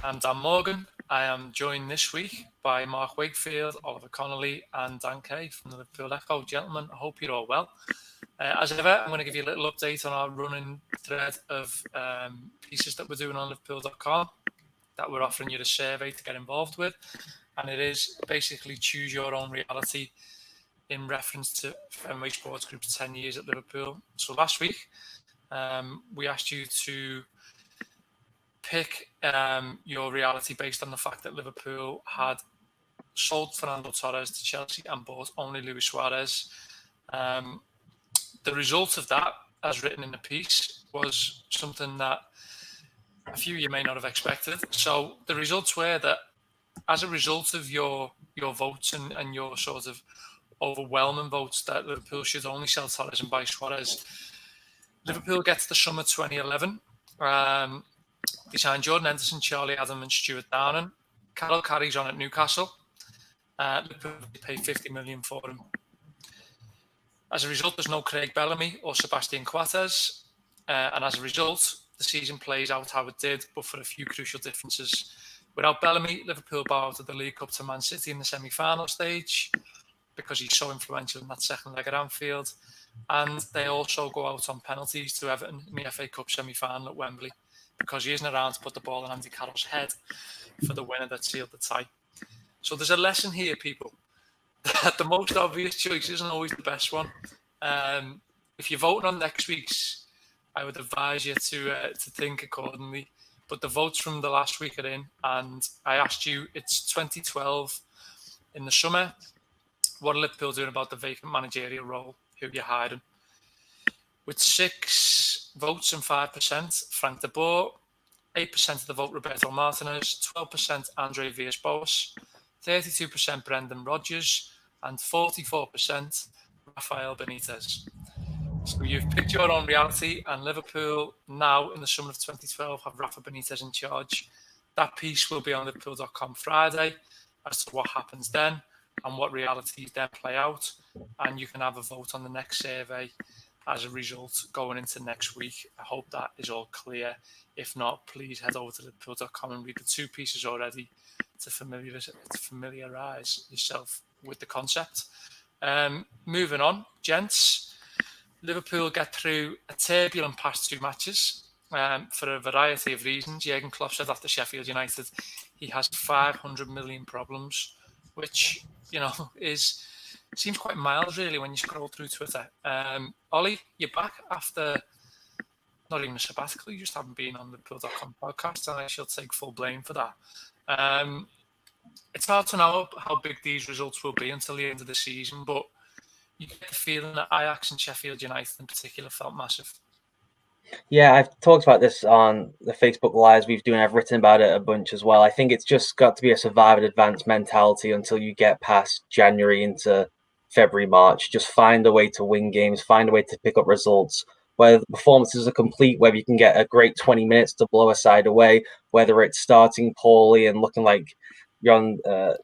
I'm Dan Morgan. I am joined this week by Mark Wakefield, Ollie Connolly, and Dijk from the Liverpool Echo. Gentlemen, I hope you're all well. As ever, I'm going to give you a little update on our running thread of pieces that we're doing on Liverpool.com that we're offering you a survey to get involved with. And it is basically choose your own reality in reference to Fenway Sports Group's 10 years at Liverpool. So last week, we asked you to pick your reality based on the fact that Liverpool had sold Fernando Torres to Chelsea and bought only Luis Suarez. The result of that, as written in the piece, was something that a few of you may not have expected. So the results were that as a result of your votes and your sort of overwhelming votes that Liverpool should only sell Torres and buy Suarez, Liverpool gets the summer 2011. They signed Jordan Henderson, Charlie Adam and Stuart Downing. Carroll carries on at Newcastle. Liverpool paid 50 million for him. As a result, there's no Craig Bellamy or Sebastian Coates. And as a result, the season plays out how it did, but for a few crucial differences. Without Bellamy, Liverpool bow out of the League Cup to Man City in the semi-final stage because he's so influential in that second leg at Anfield. And they also go out on penalties to Everton in the FA Cup semi-final at Wembley because he isn't around to put the ball in Andy Carroll's head for the winner that sealed the tie. So there's a lesson here, people, that the most obvious choice isn't always the best one. If you're voting on next week's, I would advise you to think accordingly. But the votes from the last week are in, and I asked you, it's 2012 in the summer. What are Liverpool doing about the vacant managerial role? Who are you hiding? With 6 votes and 5%, Frank de Boer, 8% of the vote, Roberto Martinez, 12% Andre Villas-Boas, 32% Brendan Rodgers, and 44% Rafael Benitez. So you've picked your own reality, and Liverpool now in the summer of 2012 have Rafa Benitez in charge. That piece will be on Liverpool.com Friday as to what happens then and what realities then play out. And you can have a vote on the next survey as a result going into next week. I hope that is all clear. If not, please head over to Liverpool.com and read the 2 pieces already to familiarise yourself with the concept. Moving on, gents. Liverpool get through a turbulent past 2 matches for a variety of reasons. Jurgen Klopp said after Sheffield United he has 500 million problems, which, you know, seems quite mild really when you scroll through Twitter. Ollie, you're back after not even a sabbatical. You just haven't been on the Liverpool.com podcast, and I shall take full blame for that. It's hard to know how big these results will be until the end of the season, but you get the feeling that Ajax and Sheffield United in particular felt massive. Yeah, I've talked about this on the Facebook Lives we've done. I've written about it a bunch as well. I think it's just got to be a survive and advance mentality until you get past January into February, March. Just find a way to win games, find a way to pick up results, whether the performances are complete, whether you can get a great 20 minutes to blow a side away, whether it's starting poorly and looking like you're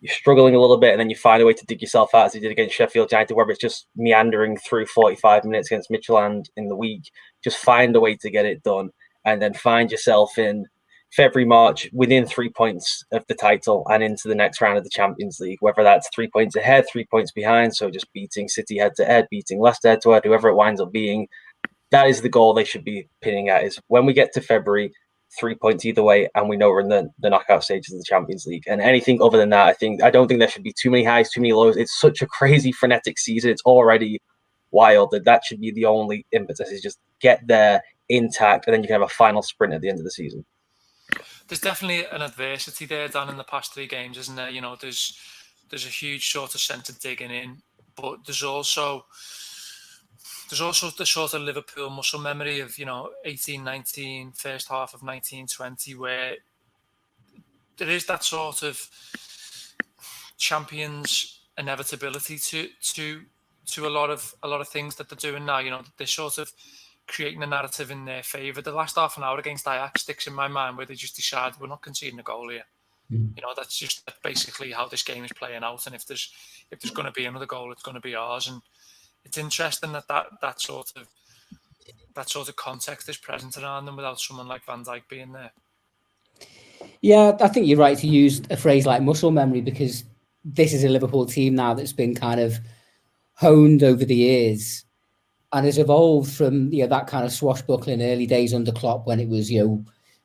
struggling a little bit, and then you find a way to dig yourself out as you did against Sheffield United, whether it's just meandering through 45 minutes against Midtjylland in the week. Just find a way to get it done, and then find yourself in February, March within 3 points of the title and into the next round of the Champions League, whether that's 3 points ahead, 3 points behind. So just beating City head to head, beating Leicester head to head, whoever it winds up being. That is the goal they should be pinning at, is when we get to February, 3 points either way, and we know we're in the knockout stages of the Champions League. And anything other than that, I don't think there should be too many highs, too many lows. It's such a crazy, frenetic season. It's already wild. That should be the only impetus, is just get there intact, and then you can have a final sprint at the end of the season. There's definitely an adversity there, Dan, in the past 3 games, isn't there? You know, there's a huge sort of sense of digging in, but there's also the sort of Liverpool muscle memory of, you know, 18-19, first half of 19-20, where there is that sort of champions inevitability to a lot of things that they're doing now. You know, they're sort of creating a narrative in their favour. The last half an hour against Ajax sticks in my mind, where they just decide we're not conceding a goal here. You know, that's just basically how this game is playing out. And if there's going to be another goal, it's going to be ours. And it's interesting that sort of context is present around them without someone like Van Dijk being there. Yeah, I think you're right to use a phrase like muscle memory, because this is a Liverpool team now that's been kind of honed over the years and has evolved from that kind of swashbuckling early days under Klopp, when it was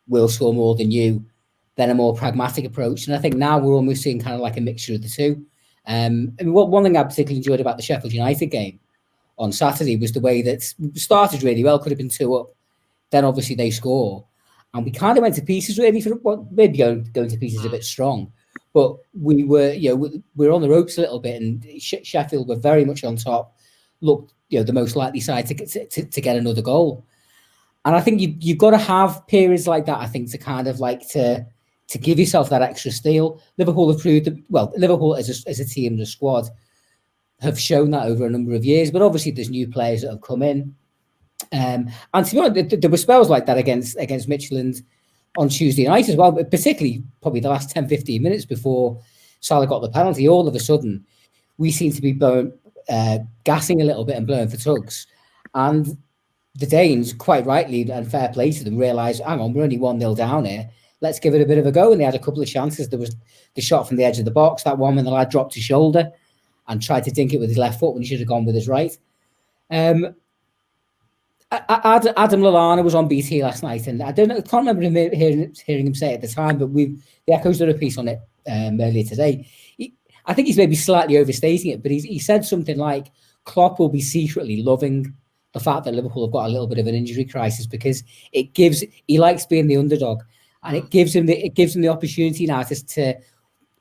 we'll score more than you, then a more pragmatic approach. And I think now we're almost seeing kind of like a mixture of the two. And one thing I particularly enjoyed about the Sheffield United game on Saturday was the way that started really well, could have been 2 up, then obviously they score, and we kind of went to pieces really for maybe going to pieces a bit strong, but we were we were on the ropes a little bit, and Sheffield were very much on top, looked the most likely side to get another goal. And I think you've got to have periods like that, I think, to kind of like to give yourself that extra steel. Liverpool have proved that, well, Liverpool as a team and a squad have shown that over a number of years, but obviously there's new players that have come in. And to be honest, there were spells like that against Midtjylland on Tuesday night as well, but particularly probably the last 10, 15 minutes before Salah got the penalty. All of a sudden, we seem to be gassing a little bit and blowing for tugs. And the Danes, quite rightly, and fair play to them, realised, hang on, we're only 1-0 down here. Let's give it a bit of a go. And they had a couple of chances. There was the shot from the edge of the box, that one when the lad dropped his shoulder and tried to dink it with his left foot when he should have gone with his right. Adam Lallana was on BT last night, and I can't remember hearing him say it at the time, but the Echo's done a piece on it earlier today. I think he's maybe slightly overstating it, but he said something like Klopp will be secretly loving the fact that Liverpool have got a little bit of an injury crisis, because he likes being the underdog, and it gives him the opportunity now to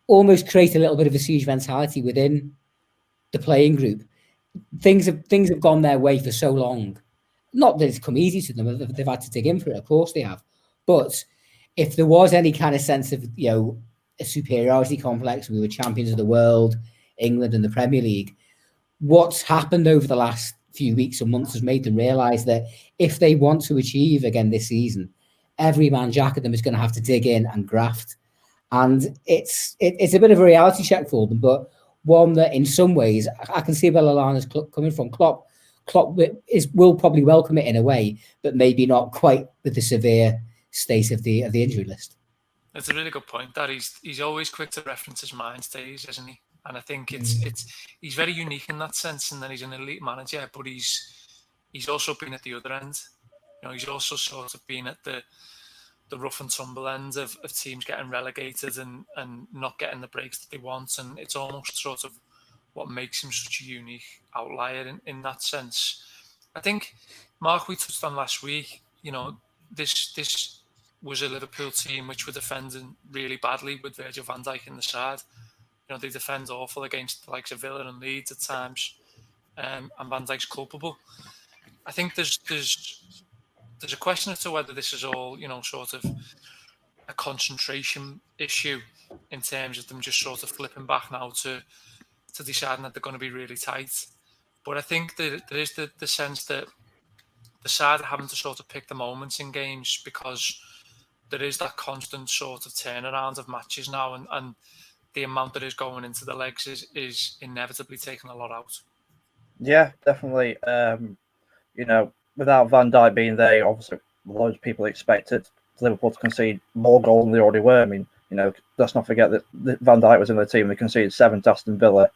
almost create a little bit of a siege mentality within the playing group. Things have gone their way for so long. Not that it's come easy to them; they've had to dig in for it. Of course they have. But if there was any kind of sense of a superiority complex, we were champions of the world, England, and the Premier League. What's happened over the last few weeks or months has made them realise that if they want to achieve again this season, every man jack of them is going to have to dig in and graft. And it's a bit of a reality check for them, but one that in some ways I can see where Lallana's coming from. Klopp will probably welcome it in a way, but maybe not quite with the severe state of the injury list. It's a really good point that he's always quick to reference his mind stage, isn't he? And I think he's very unique in that sense, and that he's an elite manager, but he's also been at the other end. He's also sort of been at the rough and tumble end of teams getting relegated and not getting the breaks that they want, and it's almost sort of what makes him such a unique outlier in that sense. I think, Mark, we touched on last week, this was a Liverpool team which were defending really badly with Virgil van Dijk in the side. They defend awful against the likes of Villa and Leeds at times, and Van Dijk's culpable. I think there's a question as to whether this is all, sort of a concentration issue in terms of them just sort of flipping back now to deciding that they're going to be really tight. But I think that there is the sense that the side are having to sort of pick the moments in games, because there is that constant sort of turnaround of matches now, and the amount that is going into the legs is inevitably taking a lot out. Yeah, definitely. Without Van Dijk being there, obviously loads of people expected Liverpool to concede more goals than they already were. I mean, let's not forget that Van Dijk was in the team. They conceded 7 to Aston Villa.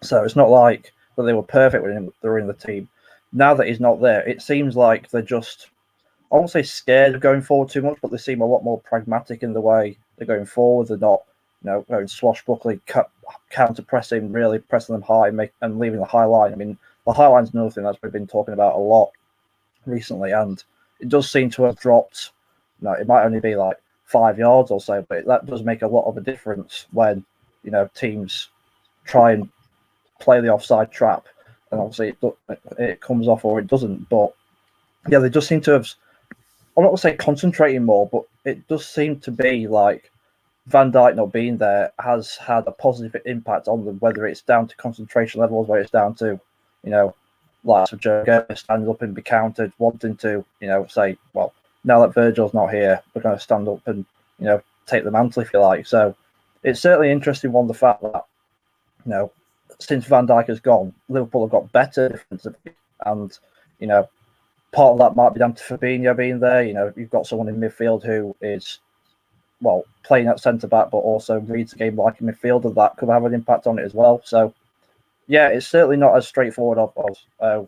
So it's not like that they were perfect when they were in the team. Now that he's not there, it seems like they're just, I won't say scared of going forward too much, but they seem a lot more pragmatic in the way they're going forward. They're not, going swashbuckling, counter-pressing, really pressing them high and leaving the high line. I mean, the high line's another thing that we've been talking about a lot recently, and it does seem to have dropped. It might only be like 5 yards or so, but that does make a lot of a difference when, teams try and play the offside trap, and obviously it comes off or it doesn't. But yeah, they just seem to have, I'm not going to say concentrating more, but it does seem to be like Van Dijk not being there has had a positive impact on them, whether it's down to concentration levels, whether it's down to, like Joe Gomez standing up and be countered, wanting to, say, well, now that Virgil's not here, we're going to stand up and, take the mantle, if you like. So it's certainly interesting, the fact that, since Van Dijk has gone, Liverpool have got better defensively, and, part of that might be down to Fabinho being there. You've got someone in midfield who is playing at centre back, but also reads the game like a midfielder, that could have an impact on it as well. So, yeah, it's certainly not as straightforward as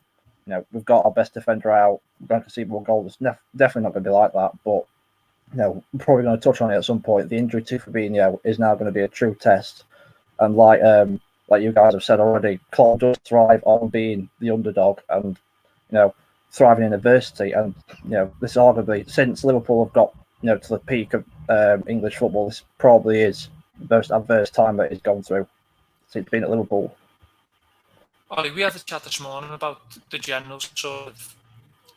we've got our best defender out, we're going to see more goals. It's definitely not going to be like that. But we're probably going to touch on it at some point. The injury to Fabinho is now going to be a true test, and like you guys have said already, Klopp does thrive on being the underdog and thriving in adversity. And this is arguably, since Liverpool have got to the peak of English football, this probably is the most adverse time that he's gone through since being at Liverpool. Ollie, we had a chat this morning about the general sort of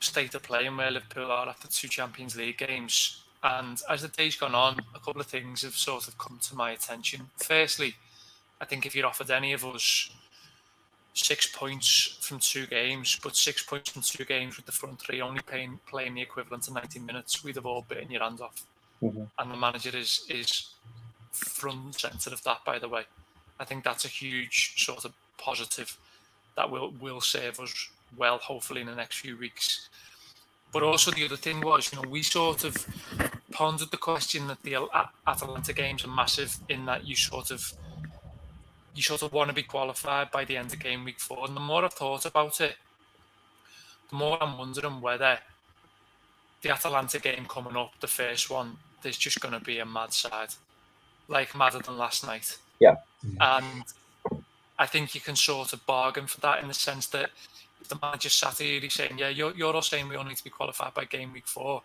state of play and where Liverpool are after 2 Champions League games. And as the day's gone on, a couple of things have sort of come to my attention. Firstly, I think if you'd offered any of us 6 points from 2 games, but 6 points from 2 games with the front three only playing the equivalent of 90 minutes, we'd have all bitten your hand off. Mm-hmm. And the manager is front and centre of that, by the way. I think that's a huge sort of positive that will serve us well, hopefully, in the next few weeks. But also the other thing was, we sort of pondered the question that the Atalanta games are massive in that you sort of want to be qualified by the end of game week 4. And the more I've thought about it, the more I'm wondering whether the Atalanta game coming up, the first one, there's just going to be a mad side, like madder than last night. Yeah. And I think you can sort of bargain for that in the sense that if the manager sat here, he's saying, yeah, you're all saying we all need to be qualified by game week 4,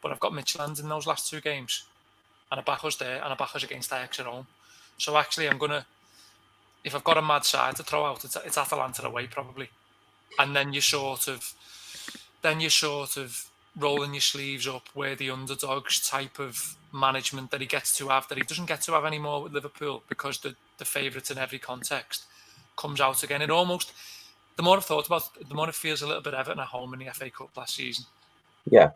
but I've got Midtjylland in those last 2 games, and a back us there, and a back us against Dijk at home. So actually, if I've got a mad side to throw out, it's Atalanta away probably, and then you're sort of rolling your sleeves up, where the underdogs type of management that he gets to have, that he doesn't get to have anymore with Liverpool because the favourites in every context comes out again. It almost, the more I've thought about it, the more it feels a little bit Everton at home in the FA Cup last season. Yeah,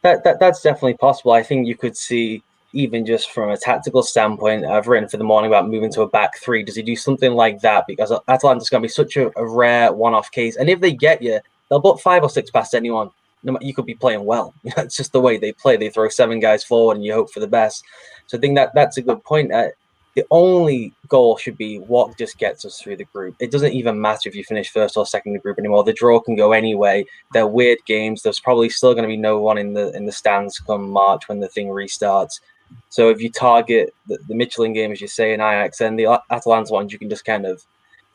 that's definitely possible. I think you could see, even just from a tactical standpoint, I've written for the morning about moving to a back 3. Does he do something like that? Because Atalanta's going to be such a rare one-off case. And if they get you, they'll put 5 or 6 past anyone. You could be playing well. It's just the way they play. They throw 7 guys forward and you hope for the best. So I think that's a good point. The only goal should be what just gets us through the group. It doesn't even matter if you finish first or second in the group anymore. The draw can go anyway. They're weird games. There's probably still going to be no one in the stands come March when the thing restarts. So if you target the Michelin game, as you say, in Ajax, then the Atalanta ones you can just kind of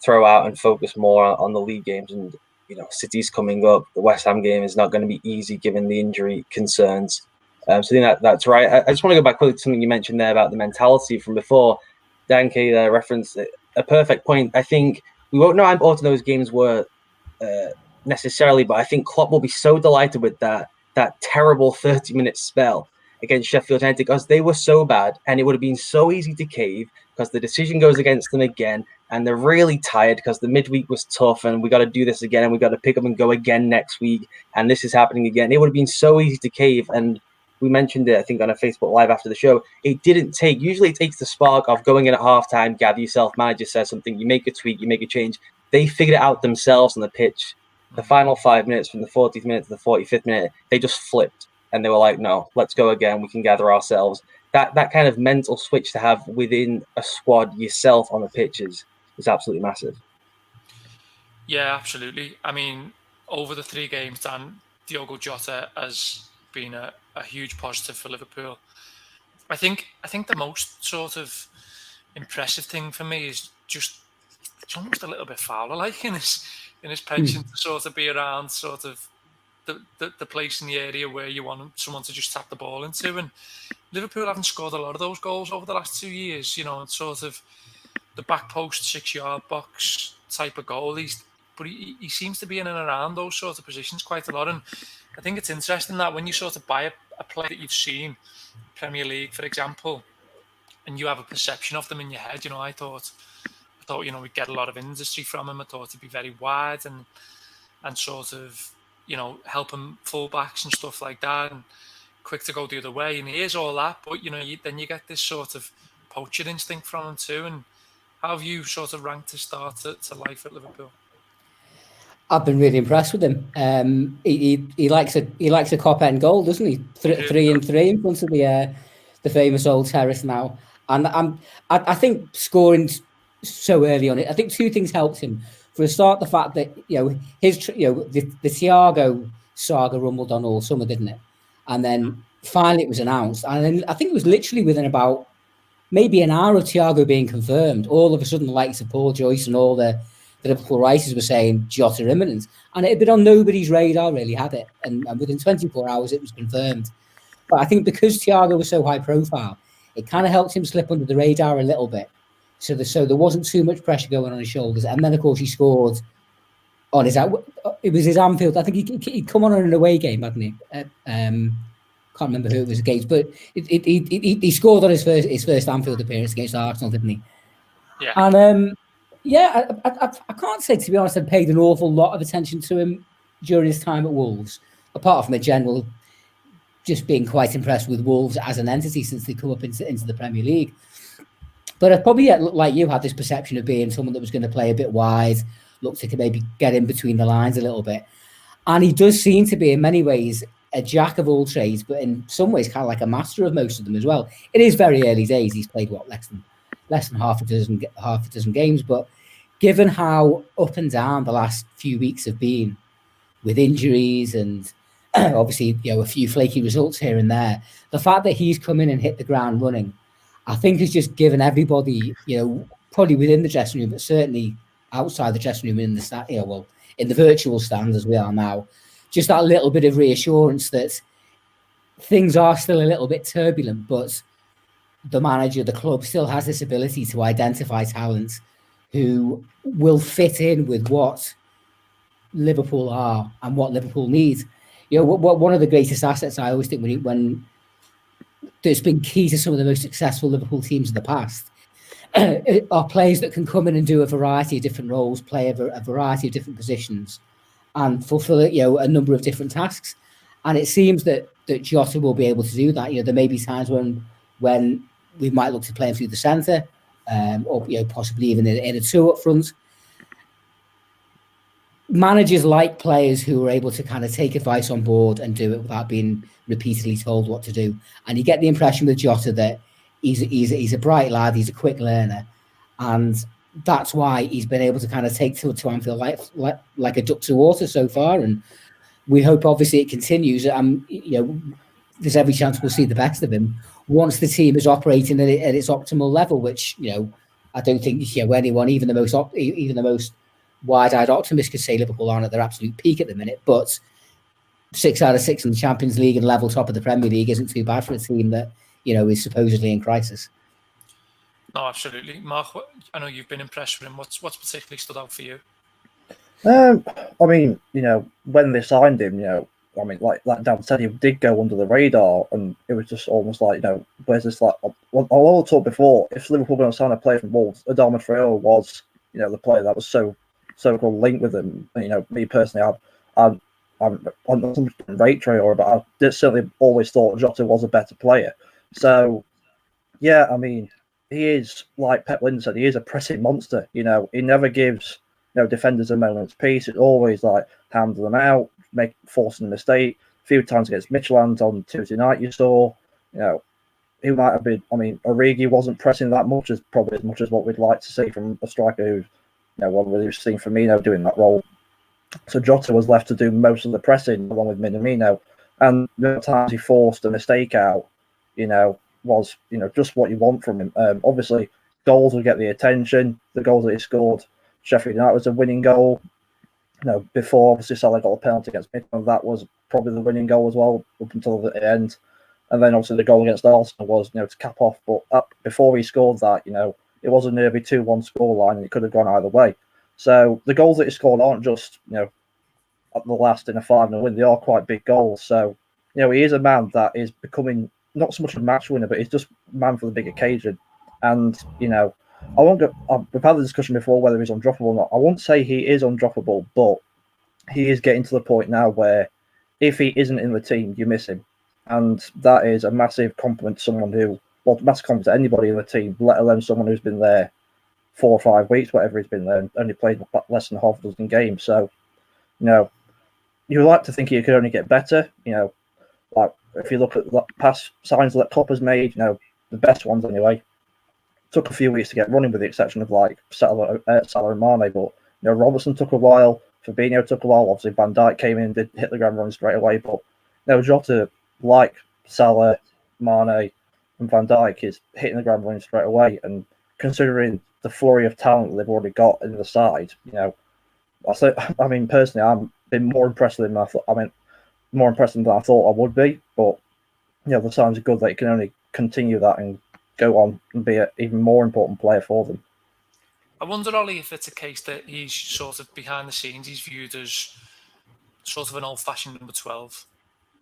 throw out and focus more on the league games. And City's coming up. The West Ham game is not going to be easy given the injury concerns. So I think that's right. I just want to go back quickly to something you mentioned there about the mentality from before. Danke referenced a perfect point. I think we won't know how important those games were necessarily, but I think Klopp will be so delighted with that terrible 30-minute spell against Sheffield United, because they were so bad and it would have been so easy to cave because the decision goes against them again and they're really tired because the midweek was tough and we got to do this again and we got to pick up and go again next week and this is happening again. It would have been so easy to cave, and we mentioned it, I think, on a Facebook Live after the show. It didn't take. Usually it takes the spark of going in at halftime, gather yourself, manager says something, you make a tweak, you make a change. They figured it out themselves on the pitch. The final 5 minutes, from the 40th minute to the 45th minute, they just flipped. And they were like, no, let's go again. We can gather ourselves. That kind of mental switch to have within a squad yourself on the pitch is absolutely massive. Yeah, absolutely. I mean, over the 3 games, Dan, Diogo Jota has been a huge positive for Liverpool. I think the most sort of impressive thing for me is just it's almost a little bit Fowler-like in his pension to sort of be around sort of the place in the area where you want someone to just tap the ball into. And Liverpool haven't scored a lot of those goals over the last 2 years, it's sort of the back post 6-yard box type of goal. But he seems to be in and around those sort of positions quite a lot. And I think it's interesting that when you sort of buy a player that you've seen, Premier League, for example, and you have a perception of them in your head, I thought we'd get a lot of industry from him. I thought he'd be very wide and sort of, help him fullbacks and stuff like that, and quick to go the other way. And he is all that, but then you get this sort of poacher instinct from him too. And how have you sort of ranked his start to life at Liverpool? I've been really impressed with him. He likes a cop end goal, doesn't he? 3 and 3 in front of the the famous old terrace now. And I think scoring so early on it, I think two things helped him. For a start, the fact that the Thiago saga rumbled on all summer, didn't it? And then finally it was announced, and then I think it was literally within about maybe an hour of Thiago being confirmed, all of a sudden the likes of Paul Joyce and all the Liverpool writers were saying Jota imminent, and it had been on nobody's radar really, had it? And within 24 hours it was confirmed. But I think because Thiago was so high profile, it kind of helped him slip under the radar a little bit. So there wasn't too much pressure going on his shoulders. And then, of course, he scored on his... It was his Anfield. I think he'd come on an away game, hadn't he? Can't remember who it was against. But he scored on his first Anfield appearance against Arsenal, didn't he? Yeah. And, I can't say, to be honest, I've paid an awful lot of attention to him during his time at Wolves, apart from a general... just being quite impressed with Wolves as an entity since they come up into the Premier League. But I probably, like you, had this perception of being someone that was going to play a bit wide, look to maybe get in between the lines a little bit. And he does seem to be, in many ways, a jack of all trades, but in some ways kind of like a master of most of them as well. It is very early days. He's played, less than half a dozen games. But given how up and down the last few weeks have been with injuries and obviously, a few flaky results here and there, the fact that he's come in and hit the ground running, I think has just given everybody, probably within the dressing room, but certainly outside the dressing room in the in the virtual stand as we are now, just that little bit of reassurance that things are still a little bit turbulent, but the manager, the club, still has this ability to identify talent who will fit in with what Liverpool are and what Liverpool needs. One of the greatest assets I always think when that's been key to some of the most successful Liverpool teams in the past are players that can come in and do a variety of different roles, play a variety of different positions, and fulfill a number of different tasks. And it seems that Jota will be able to do that. There may be times when we might look to play him through the centre, or possibly even in a two up front. Managers like players who are able to kind of take advice on board and do it without being repeatedly told what to do. And you get the impression with Jota that he's a bright lad, he's a quick learner, and that's why he's been able to kind of take to Anfield like a duck to water so far. And we hope, obviously, it continues. There's every chance we'll see the best of him once the team is operating at its optimal level, which I don't think anyone, even the most wide-eyed optimist, could say Liverpool aren't at their absolute peak at the minute. But 6 out of 6 in the Champions League and level top of the Premier League isn't too bad for a team that is supposedly in crisis. No, absolutely, Mark. I know you've been impressed with him. What's particularly stood out for you? I mean, when they signed him, like Dan said, he did go under the radar, and it was just almost like, where's this like? I'll talk before. If Liverpool were going to sign a player from Wolves, Adama Traore was, the player that was so-called linked with him. Me personally, I'm not rate Traore, but I certainly always thought Jota was a better player. So, yeah, I mean, he is, like Pep Lynn said, he is a pressing monster. He never gives defenders a moment's peace. It's always like handle them out, forcing a mistake. A few times against Midtjylland on Tuesday night, you saw, he might have been. I mean, Origi wasn't pressing that much as much as what we'd like to see from a striker who's, we've seen Firmino doing that role. So Jota was left to do most of the pressing along with Minamino, and the times he forced a mistake out, was just what you want from him. Obviously, goals will get the attention. The goal that he scored, Sheffield United, was a winning goal. Before obviously Salah got a penalty against Midtjylland, that was probably the winning goal as well up until the end. And then obviously the goal against Arsenal was to cap off. But before he scored that, it was a nearly 2-1 scoreline, and it could have gone either way. So the goals that he scored aren't just at the last in a 5-0 win; they are quite big goals. So he is a man that is becoming not so much a match winner, but he's just a man for the big occasion. And I won't go. We've had the discussion before whether he's undroppable or not. I won't say he is undroppable, but he is getting to the point now where if he isn't in the team, you miss him, and that is a massive compliment to someone who, massive compliment to anybody in the team, let alone someone who's been there 4 or 5 weeks, whatever he's been there, and only played less than half a dozen games. So, you like to think he could only get better. Like if you look at the past signs that Klopp has made, the best ones anyway, took a few weeks to get running, with the exception of like Salah and Mane. But Robertson took a while, Fabinho took a while. Obviously, Van Dijk came in, did hit the ground running straight away. But Jota, like Salah, Mane, and Van Dijk, is hitting the ground running straight away. And considering the flurry of talent that they've already got in the side, personally, I'm been more impressed than I thought. More impressed than I thought I would be. But the signs are good that you can only continue that and go on and be an even more important player for them. I wonder, Ollie, if it's a case that he's sort of behind the scenes, he's viewed as sort of an old-fashioned number 12.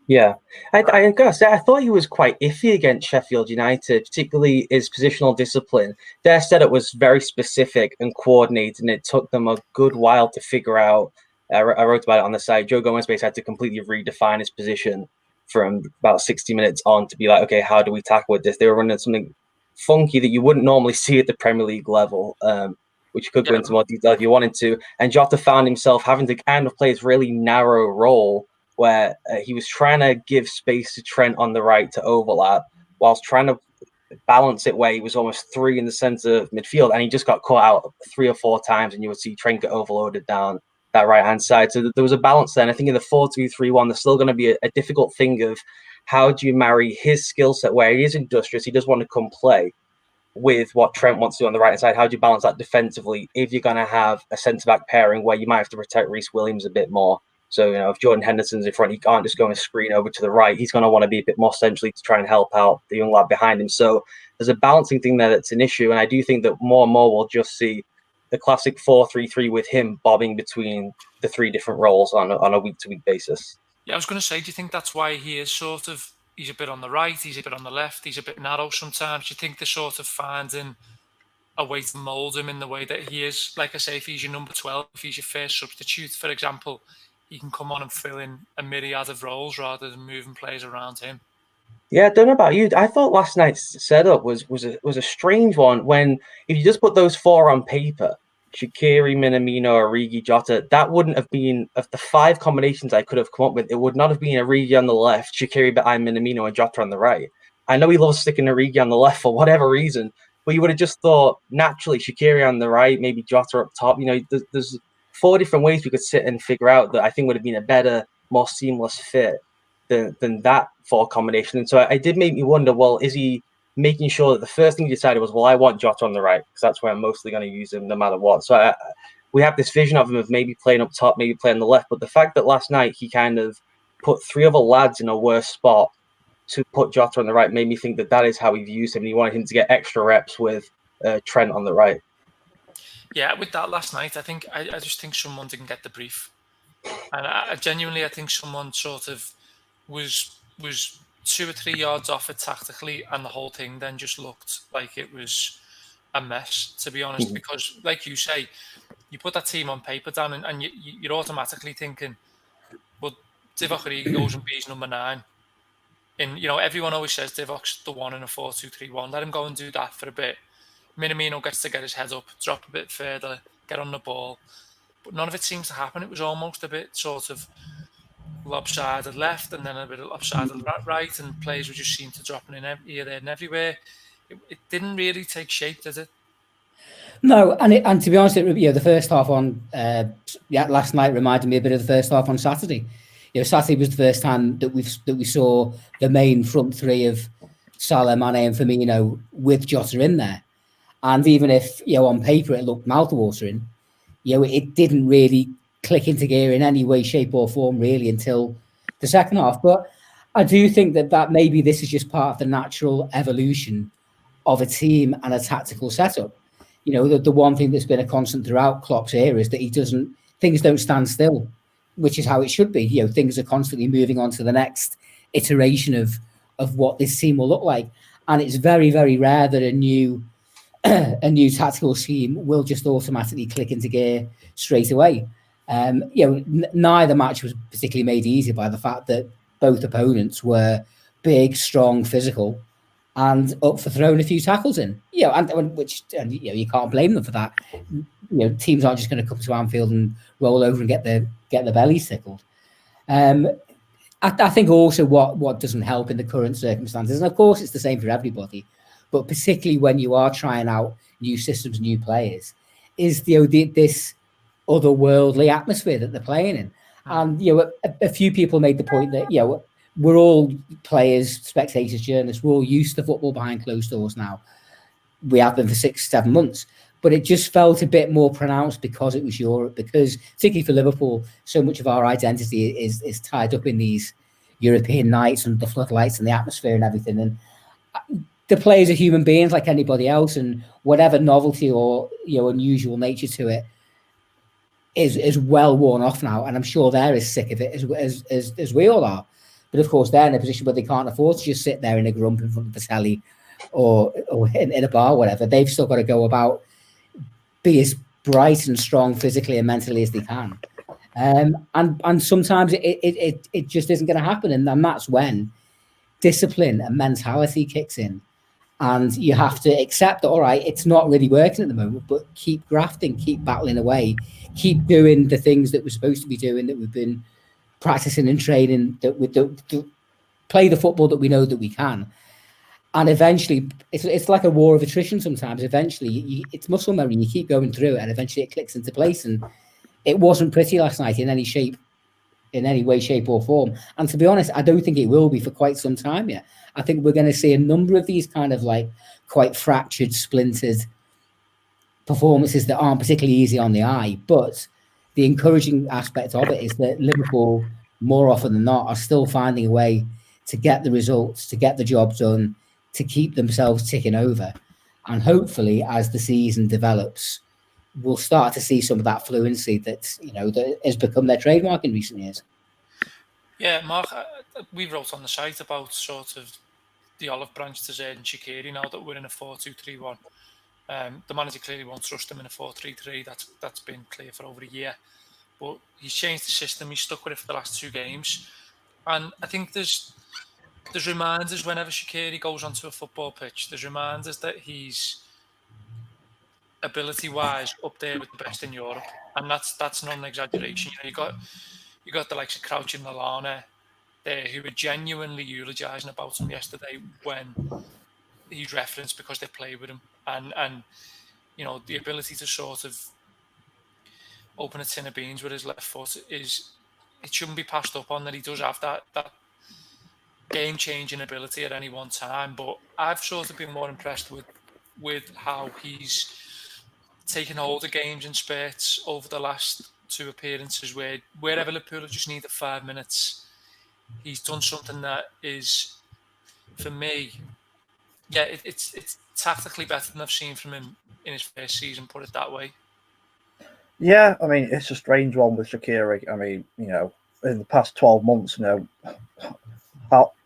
Yeah, I gotta say, I thought he was quite iffy against Sheffield United, particularly his positional discipline. Their setup was very specific and coordinated, and it took them a good while to figure out. I wrote about it on the site. Joe Gomez basically had to completely redefine his position from about 60 minutes on to be like, okay, how do we tackle this? They were running something funky that you wouldn't normally see at the Premier League level, which you could go into more detail if you wanted to. And Jota found himself having to kind of play this really narrow role where he was trying to give space to Trent on the right to overlap, whilst trying to balance it where he was almost three in the centre of midfield, and he just got caught out 3 or 4 times, and you would see Trent get overloaded down that right-hand side. So there was a balance there, and I think in the 4-2-3-1, there's still going to be a difficult thing of how do you marry his skill set, where he is industrious, he does want to come play, with what Trent wants to do on the right side. How do you balance that defensively if you're going to have a centre-back pairing where you might have to protect Reece Williams a bit more? So, if Jordan Henderson's in front, he can't just go and screen over to the right. He's going to want to be a bit more centrally to try and help out the young lad behind him. So there's a balancing thing there that's an issue. And I do think that more and more we'll just see the classic 4-3-3 with him bobbing between the 3 different roles on a week-to-week basis. Yeah, I was going to say, do you think that's why he is he's a bit on the right, he's a bit on the left, he's a bit narrow sometimes? Do you think they're sort of finding a way to mould him in the way that he is? Like I say, if he's your number 12, if he's your first substitute, for example, he can come on and fill in a myriad of roles rather than moving players around him. Yeah, I don't know about you. I thought last night's setup was a strange one. When if you just put those 4 on paper, Shaqiri, Minamino, Origi, Jota, that wouldn't have been, of the 5 combinations I could have come up with, it would not have been Origi on the left, Shaqiri behind Minamino, and Jota on the right. I know he loves sticking Origi on the left for whatever reason, but you would have just thought naturally Shaqiri on the right, maybe Jota up top. There's 4 different ways we could sit and figure out that I think would have been a better, more seamless fit than that 4 combination. And so it did make me wonder, well, is he making sure that the first thing he decided was, well, I want Jota on the right because that's where I'm mostly going to use him no matter what. So we have this vision of him of maybe playing up top, maybe playing on the left. But the fact that last night he kind of put 3 other lads in a worse spot to put Jota on the right made me think that is how he views him. And he wanted him to get extra reps with Trent on the right. Yeah, with that last night, I just think someone didn't get the brief. And I genuinely think someone sort of was 2 or 3 yards off it tactically, and the whole thing then just looked like it was a mess, to be honest. Because, like you say, you put that team on paper, Dan, and you're automatically thinking, well, Divock Origi goes and beats number 9. And, everyone always says Divock's the one in a 4-2-3-1. Let him go and do that for a bit. Minamino gets to get his head up, drop a bit further, get on the ball. But none of it seems to happen. It was almost a bit sort of lopsided left and then a bit of lopsided right, and players were just seem to dropping in here, there and everywhere. It didn't really take shape, did it? No, and to be honest, the first half on last night reminded me a bit of the first half on Saturday. Saturday was the first time that we saw the main front 3 of Salah, Mane, and Firmino with Jota in there. And even if on paper it looked mouthwatering, it didn't really click into gear in any way, shape, or form really until the second half. But I do think that maybe this is just part of the natural evolution of a team and a tactical setup. The one thing that's been a constant throughout Klopp's era is that things don't stand still, which is how it should be. Things are constantly moving on to the next iteration of what this team will look like. And it's very, very rare that a new tactical scheme will just automatically click into gear straight away. Neither match was particularly made easy by the fact that both opponents were big, strong, physical, and up for throwing a few tackles in. You can't blame them for that. Teams aren't just going to come to Anfield and roll over and get their bellies tickled. I think also what doesn't help in the current circumstances, and of course it's the same for everybody, but particularly when you are trying out new systems, new players, is this otherworldly atmosphere that they're playing in. And a few people made the point that we're all players, spectators, journalists. We're all used to football behind closed doors now. We have been for 6-7 months, but it just felt a bit more pronounced because it was Europe. Because particularly for Liverpool, so much of our identity is tied up in these European nights and the floodlights and the atmosphere and everything. And the players are human beings like anybody else, and whatever novelty or unusual nature to it is well worn off now, and I'm sure they're as sick of it as we all are. But of course, they're in a position where they can't afford to just sit there in a grump in front of the telly or in a bar, or whatever. They've still got to go about, be as bright and strong physically and mentally as they can. And sometimes it just isn't going to happen, and that's when discipline and mentality kicks in. And you have to accept that, all right, it's not really working at the moment, but keep grafting, keep battling away, keep doing the things that we're supposed to be doing, that we've been practicing and training, that we play the football that we know that we can. And eventually, it's like a war of attrition sometimes. Eventually, it's muscle memory. You keep going through it, and eventually it clicks into place. And it wasn't pretty last night in any way, shape or form. And to be honest, I don't think it will be for quite some time yet. I think we're going to see a number of these kind of like quite fractured, splintered performances that aren't particularly easy on the eye. But the encouraging aspect of it is that Liverpool, more often than not, are still finding a way to get the results, to get the job done, to keep themselves ticking over. And hopefully, as the season develops, we'll start to see some of that fluency that has become their trademark in recent years. Yeah, Mark, we wrote on the site about sort of the olive branch to Xherdan Shaqiri now that we're in a 4-2-3-1. The manager clearly won't trust him in a 4-3-3. That's been clear for over a year. But he's changed the system. He's stuck with it for the last 2 games. And I think there's reminders whenever Shaqiri goes onto a football pitch, there's reminders that he's ability-wise up there with the best in Europe. And that's not an exaggeration. You got the likes of Crouch and Lallana there who were genuinely eulogising about him yesterday when he's referenced because they play with him, and the ability to sort of open a tin of beans with his left foot it shouldn't be passed up on that he does have that game changing ability at any one time. But I've sort of been more impressed with how he's taken hold of games in spurts over the last 2 appearances wherever Liverpool just needed 5 minutes. He's done something that is, for me, it's tactically better than I've seen from him in his first season, put it that way. Yeah, I mean, it's a strange one with Shaqiri. I mean, in the past 12 months,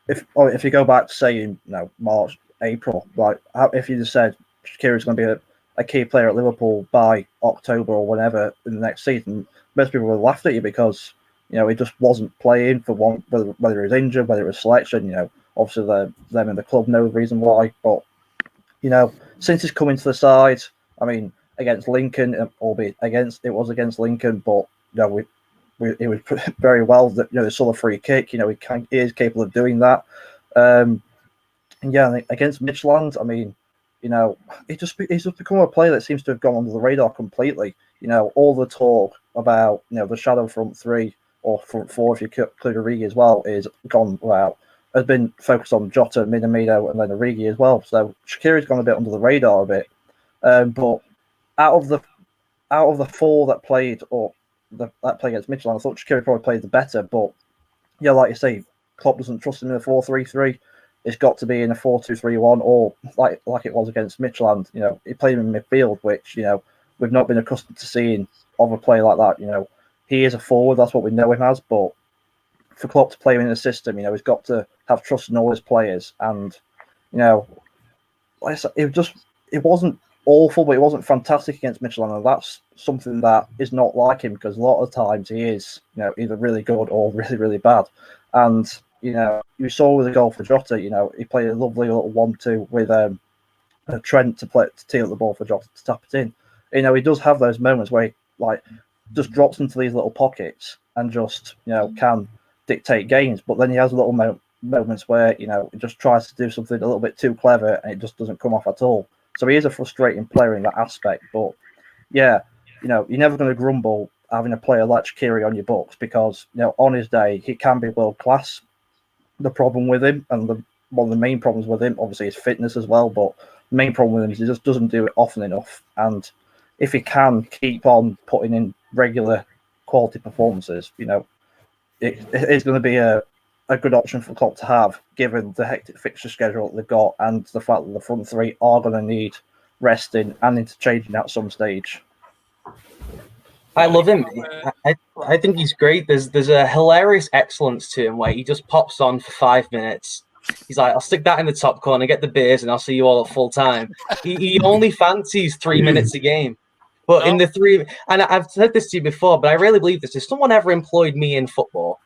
if you go back to say in March, April, like if you just said Shaqiri's going to be a key player at Liverpool by October or whenever in the next season, most people would have laughed at you because he just wasn't playing for one, whether he was injured, whether it was selection. Obviously them in the club know the reason why. But since he's come into the side, I mean, against Lincoln, albeit it was against Lincoln, but it was very well that they saw the free kick. He is capable of doing that. And against Midtjylland, I mean, he's just become a player that seems to have gone under the radar completely. All the talk about the shadow front 3 or front 4, if you include Origi as well, is gone. Has been focused on Jota, Minamino, and then Origi as well. So Shaqiri's gone a bit under the radar a bit. But out of the 4 that played that played against Midtjylland, I thought Shaqiri probably played the better. But like you say, Klopp doesn't trust him in a 4-3-3. It's got to be in a 4-2-3-1 or like it was against Midtjylland. He played him in midfield, which we've not been accustomed to seeing of a player like that. He is a forward, that's what we know him as. But for Klopp to play him in the system, he's got to have trust in all his players. And like I said, it wasn't awful, but it wasn't fantastic against Midtjylland, and that's something that is not like him because a lot of times he is either really good or really, really bad. And you saw with the goal for Jota, he played a lovely little 1-2 with Trent to tee up the ball for Jota to tap it in. He does have those moments where he just drops into these little pockets and just can dictate games. But then he has little moments where, he just tries to do something a little bit too clever and it just doesn't come off at all. So he is a frustrating player in that aspect. But yeah, you're never going to grumble having a player like Shaqiri on your books because, on his day, he can be world class. The problem with him, and one of the main problems with him, obviously, is fitness as well. But the main problem with him is he just doesn't do it often enough. And if he can keep on putting in regular quality performances, it's going to be a good option for Klopp to have, given the hectic fixture schedule that they've got and the fact that the front three are going to need resting and interchanging at some stage. I love him. I think he's great. There's a hilarious excellence to him where he just pops on for 5 minutes. He's like, I'll stick that in the top corner, get the beers, and I'll see you all at full time. He only fancies 3 minutes a game. But in the three, and I've said this to you before, but I really believe this. If someone ever employed me in football,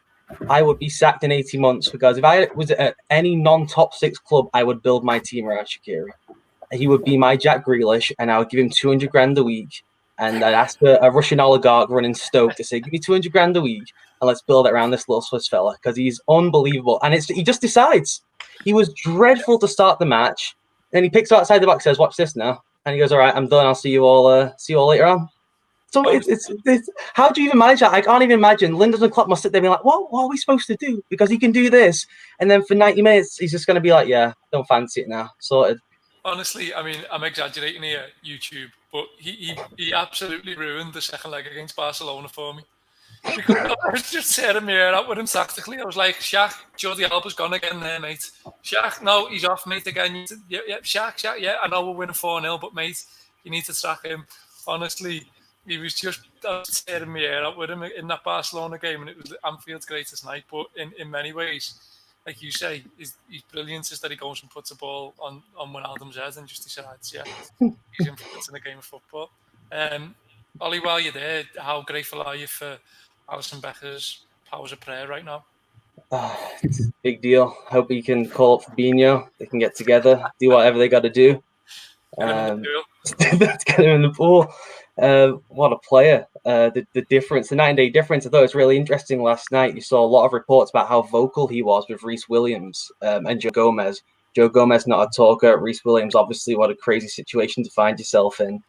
I would be sacked in 18 months because if I was at any non-top 6 club, I would build my team around Shaqiri. He would be my Jack Grealish, and I would give him 200 grand a week. And I'd ask a Russian oligarch running Stoke to say, give me 200 grand a week and let's build it around this little Swiss fella because he's unbelievable. And he just decides. He was dreadful to start the match. Then he picks outside the box, says, watch this now. And he goes, all right, I'm done. I'll see you all later on. So it's how do you even manage that? I can't even imagine. Linders and Klopp must sit there and be like, what are we supposed to do? Because he can do this. And then for 90 minutes, he's just going to be like, yeah, don't fancy it now. Sorted. Honestly, I mean, I'm exaggerating here, YouTube, but he absolutely ruined the second leg against Barcelona for me. Because I was just tearing my hair out with him tactically. I was like, Shaq, Jordi Alba's gone again there, mate. Shaq, no, he's off, mate, again. Shaq, yeah, I know we're winning 4-0, but, mate, you need to sack him. Honestly, he was just tearing my hair out with him in that Barcelona game, and it was Anfield's greatest night, but in many ways, like you say, his brilliance is that he goes and puts a ball on Wijnaldum's head and just decides, yeah, he's influencing the game of football. Ollie, while you're there, how grateful are you for Alisson Becker's powers of prayer right now? It's a big deal. Hope he can call up Fabinho. They can get together, do whatever they got to do. Let's get him in the pool. What a player. The difference, the 9-day difference, I thought it was really interesting last night. You saw a lot of reports about how vocal he was with Reece Williams and Joe Gomez. Joe Gomez, not a talker. Reece Williams, obviously, what a crazy situation to find yourself in.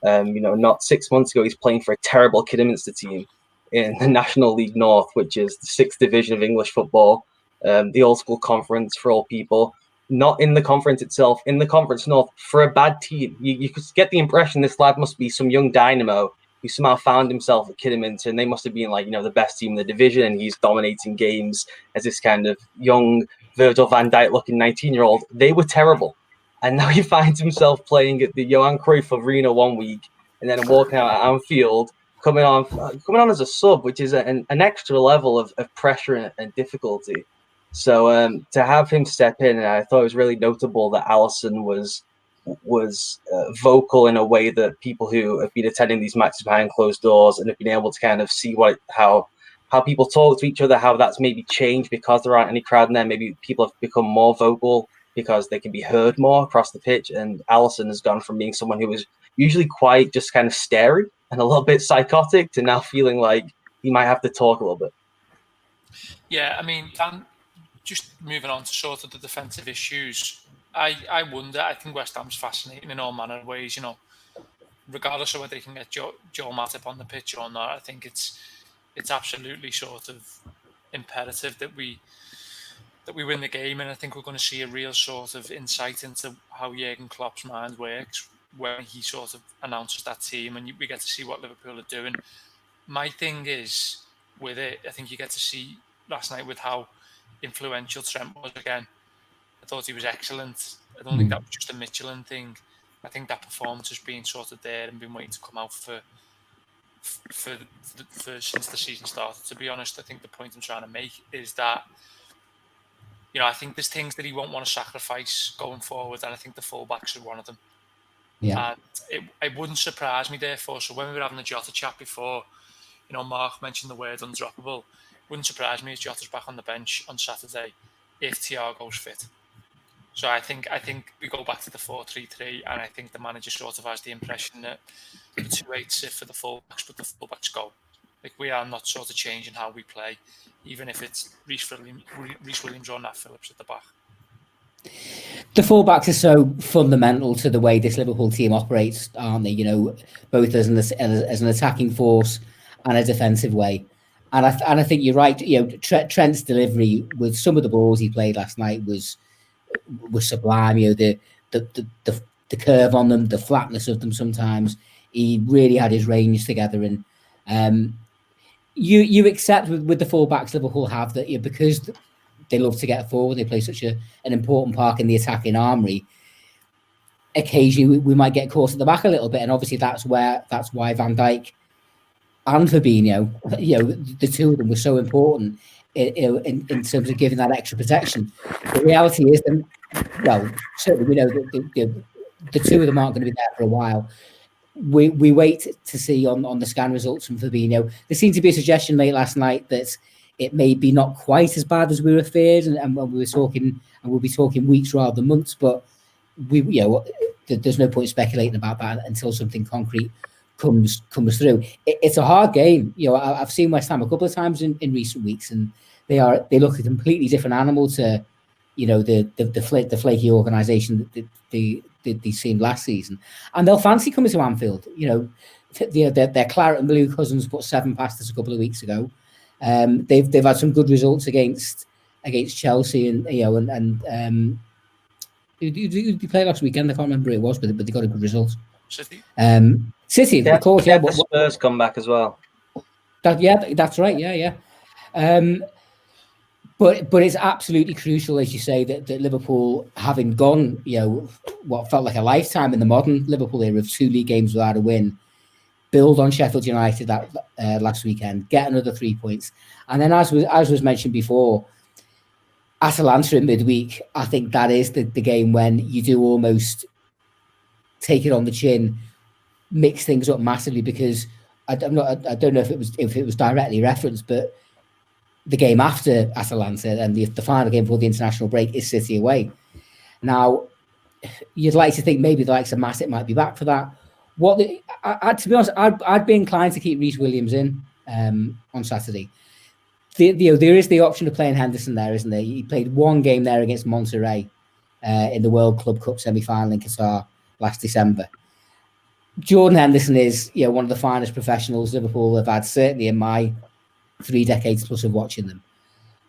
Not 6 months ago, he's playing for a terrible Kidderminster team in the National League North, which is the 6th division of English football, the old school conference for all people. Not in the conference itself, in the Conference North, for a bad team. You could get the impression this lad must be some young dynamo who somehow found himself at Kidderminster, and they must have been like, the best team in the division, and he's dominating games as this kind of young Virgil van Dijk looking 19-year-old. They were terrible. And now he finds himself playing at the Johan Cruyff Arena one week, and then walking out at Anfield, coming on as a sub, which is an extra level of pressure and difficulty. So to have him step in, I thought it was really notable that Alisson was vocal in a way that people who have been attending these matches behind closed doors and have been able to kind of see how people talk to each other, how that's maybe changed because there aren't any crowd in there. Maybe people have become more vocal because they can be heard more across the pitch. And Alisson has gone from being someone who was usually quite just kind of scary and a little bit psychotic to now feeling like he might have to talk a little bit. Yeah, I mean, just moving on to sort of the defensive issues, I wonder, I think West Ham's fascinating in all manner of ways, regardless of whether they can get Joe Matip on the pitch or not. I think it's absolutely sort of imperative that we win the game, and I think we're going to see a real sort of insight into how Jurgen Klopp's mind works when he sort of announces that team, and we get to see what Liverpool are doing. My thing is with it, I think you get to see last night with how influential Trent was again. I thought he was excellent. I don't think that was just a Michelin thing. I think that performance has been sort of there and been waiting to come out for since the season started. To be honest, I think the point I'm trying to make is that I think there's things that he won't want to sacrifice going forward, and I think the fullbacks are one of them. Yeah, and it wouldn't surprise me, therefore. So when we were having the Jota chat before, Mark mentioned the word undroppable. Wouldn't surprise me if Jota's back on the bench on Saturday if Thiago's fit. So I think we go back to the 4-3-3, and I think the manager sort of has the impression that the 2-8 sit for the fullbacks, but the fullbacks go. Like, we are not sort of changing how we play, even if it's Reece Williams or Nat Phillips at the back. The fullbacks are so fundamental to the way this Liverpool team operates, aren't they? Both as an attacking force and a defensive way. And I think you're right. Trent's delivery with some of the balls he played last night was sublime. The curve on them, the flatness of them. Sometimes he really had his range together. And you accept with the fullbacks Liverpool have that because they love to get forward. They play such an important part in the attacking armory. Occasionally, we might get caught at the back a little bit, and obviously that's why Van Dijk and Fabinho, the two of them were so important in terms of giving that extra protection. The reality is, certainly we know that the two of them aren't going to be there for a while. We wait to see on the scan results from Fabinho. There seemed to be a suggestion made last night that it may be not quite as bad as we were feared, and when we were talking, and we'll be talking weeks rather than months. But there's no point speculating about that until something concrete comes through. It's a hard game. I've seen West Ham a couple of times in recent weeks, and they look a completely different animal to the flaky organisation that they seemed last season, and they'll fancy coming to Anfield. Their claret and blue cousins put 7 past us a couple of weeks ago. They've had some good results against Chelsea and who did they play last weekend? I can't remember who it was, but they got a good result. City, of course, yeah. But Spurs come back as well. That's right. Yeah. But it's absolutely crucial, as you say, that Liverpool, having gone, what felt like a lifetime in the modern Liverpool era of 2 league games without a win, build on Sheffield United that last weekend, get another 3 points, and then as was mentioned before, Atalanta in midweek. I think that is the game when you do almost take it on the chin, mix things up massively, because I don't know if it was directly referenced, but the game after Atalanta and the final game before the international break is City away. Now, you'd like to think maybe the likes of Matip might be back for that. To be honest, I'd be inclined to keep Reece Williams in on Saturday. There is the option of playing Henderson there, isn't there? He played 1 game there against Monterrey in the World Club Cup semi-final in Qatar last December. Jordan Henderson is one of the finest professionals Liverpool have had, certainly in my 3 decades plus of watching them.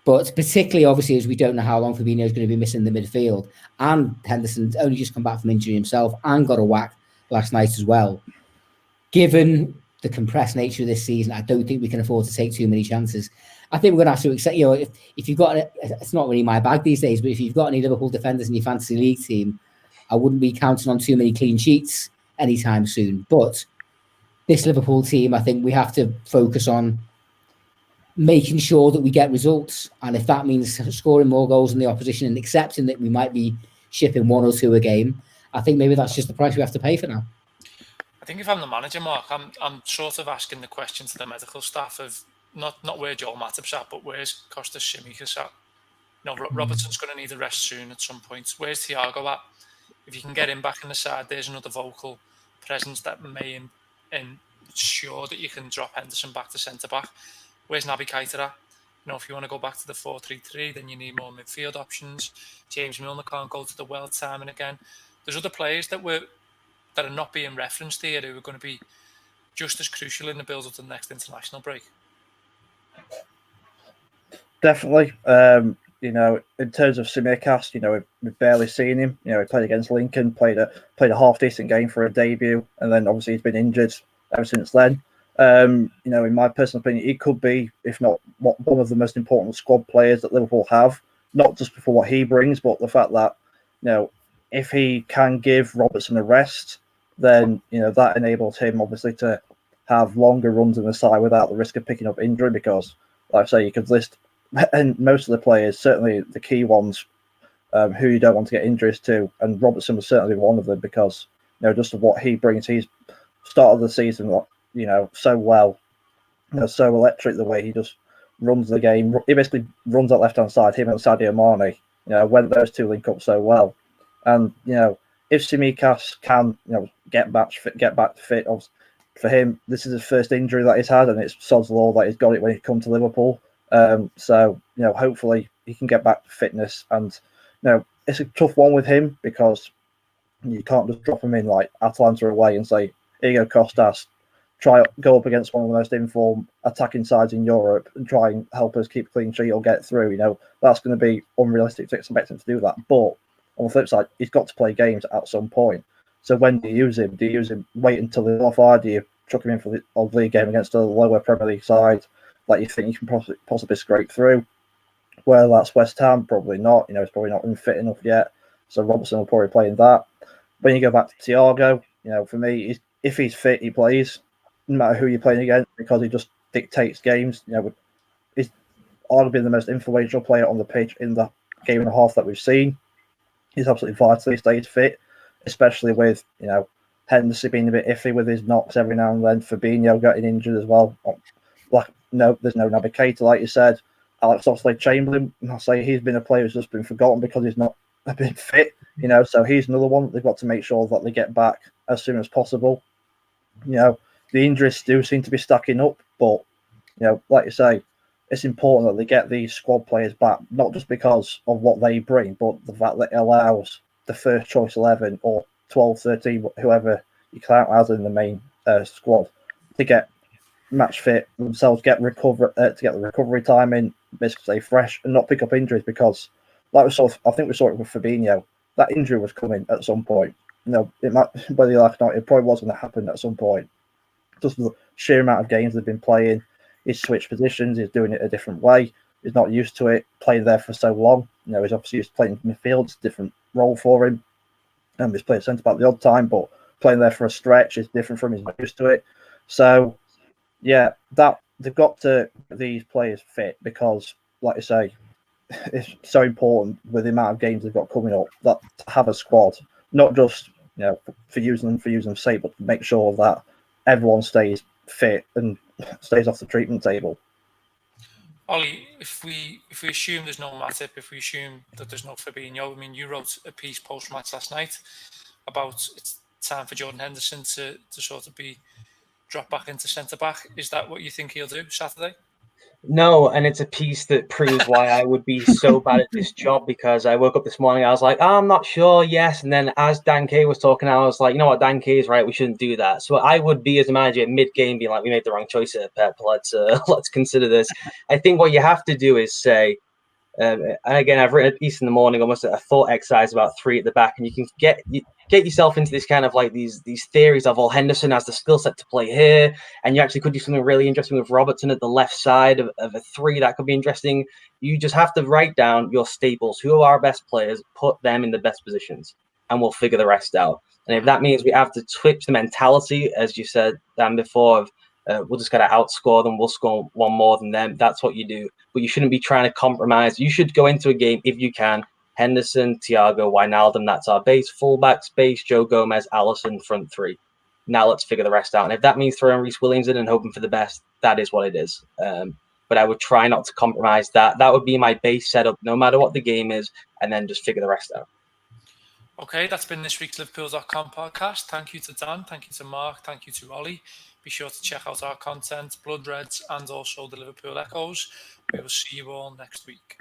But particularly, obviously, as we don't know how long Fabinho is going to be missing the midfield, and Henderson's only just come back from injury himself and got a whack last night as well. Given the compressed nature of this season, I don't think we can afford to take too many chances. I think we're going to have to accept, if you've got, it's not really my bag these days, but if you've got any Liverpool defenders in your fantasy league team, I wouldn't be counting on too many clean sheets anytime soon. But this Liverpool team, I think we have to focus on making sure that we get results. And if that means scoring more goals than the opposition and accepting that we might be shipping 1 or 2 a game, I think maybe that's just the price we have to pay for now. I think if I'm the manager, Mark, I'm sort of asking the question to the medical staff of not where Joel Matip's at, but where's Kostas Tsimikas at? Robertson's going to need a rest soon at some point. Where's Thiago at? If you can get him back in the side, there's another vocal presence that may ensure that you can drop Henderson back to centre-back. Where's Naby Keita at? If you want to go back to the 4-3-3, then you need more midfield options. James Milner can't go to the world timing again. There's other players that are not being referenced here who are going to be just as crucial in the build-up to the next international break. Definitely. In terms of Tsimikas, we've barely seen him. He played against Lincoln, played a half decent game for a debut, and then obviously he's been injured ever since then. In my personal opinion, he could be, if not one of the most important squad players that Liverpool have, not just for what he brings, but the fact that, if he can give Robertson a rest, then, that enables him obviously to have longer runs in the side without the risk of picking up injury, because, like I say, you could list and most of the players, certainly the key ones, who you don't want to get injuries to, and Robertson was certainly one of them, because, just of what he brings. He's started the season, so well, so electric, the way he just runs the game. He basically runs that left-hand side, him and Sadio Mane, when those two link up so well. And, if Tsimikas can, get back to fit, for him, this is his first injury that he's had, and it's sod's law that he's got it when he comes to Liverpool. So hopefully he can get back to fitness. And it's a tough one with him because you can't just drop him in like Atalanta away and say, "Here you go, Costas. Go up against one of the most informed attacking sides in Europe and try and help us keep clean sheet or get through." That's going to be unrealistic to expect him to do that. But on the flip side, he's got to play games at some point. So when do you use him? Do you use him wait until he's off, or do you chuck him in for the league game against a lower Premier League side that you think you can possibly scrape through? Well, that's West Ham, probably not. He's probably not even fit enough yet. So Robertson will probably play in that. When you go back to Thiago, for me, if he's fit, he plays. No matter who you're playing against, because he just dictates games. He's arguably the most influential player on the pitch in the game and a half that we've seen. He's absolutely vital he stays fit, especially with Henderson being a bit iffy with his knocks every now and then. Fabinho getting injured as well. There's no Naby Keita, like you said. Alex Oxlade-Chamberlain, I'll say he's been a player who's just been forgotten because he's not a bit fit. So he's another one that they've got to make sure that they get back as soon as possible. The injuries do seem to be stacking up, but like you say, it's important that they get these squad players back, not just because of what they bring, but the fact that it allows the first choice 11 or 12, 13, whoever you count as in the main squad, to get match fit themselves, to get the recovery time in, basically stay fresh and not pick up injuries. Because, I think we saw it with Fabinho. That injury was coming at some point. It might, whether you like it or not, it probably was going to happen at some point. Just the sheer amount of games they've been playing, he's switched positions, he's doing it a different way. He's not used to it, playing there for so long. He's obviously used to playing midfield, it's a different role for him. He's played centre back the odd time, but playing there for a stretch is different from him, he's not used to it. So, that they've got to get these players fit because, like I say, it's so important with the amount of games they've got coming up that to have a squad, not just for using them sake, but to make sure that everyone stays fit and stays off the treatment table. Ollie, if we assume there's no Matip, if we assume that there's no Fabinho, you wrote a piece post-match last night about it's time for Jordan Henderson to sort of be dropped back into centre-back. Is that what you think he'll do Saturday? No, and it's a piece that proves why I would be so bad at this job, because I woke up this morning, I was like, I'm not sure, yes. And then as Dan K was talking, I was like, you know what, Dan K is right, we shouldn't do that. So I would be, as a manager, mid-game being like, we made the wrong choice here, Pep, let's consider this. I think what you have to do is say, and again, I've written a piece in the morning, almost a thought exercise about 3 at the back, and you can get yourself into this kind of like these theories of, Henderson has the skill set to play here, and you actually could do something really interesting with Robertson at the left side of a 3. That could be interesting. You just have to write down your staples. Who are our best players? Put them in the best positions, and we'll figure the rest out. And if that means we have to switch the mentality, as you said, Dan, before, of we'll just got to outscore them, we'll score one more than them, that's what you do. But you shouldn't be trying to compromise. You should go into a game, if you can, Henderson, Thiago, Wijnaldum, that's our base. Fullback space, Joe Gomez, Alisson, front 3. Now let's figure the rest out. And if that means throwing Reece Williams in and hoping for the best, that is what it is. But I would try not to compromise that. That would be my base setup, no matter what the game is, and then just figure the rest out. Okay, that's been this week's Liverpool.com podcast. Thank you to Dan, thank you to Mark, thank you to Ollie. Be sure to check out our content, Blood Reds, and also the Liverpool Echoes. We will see you all next week.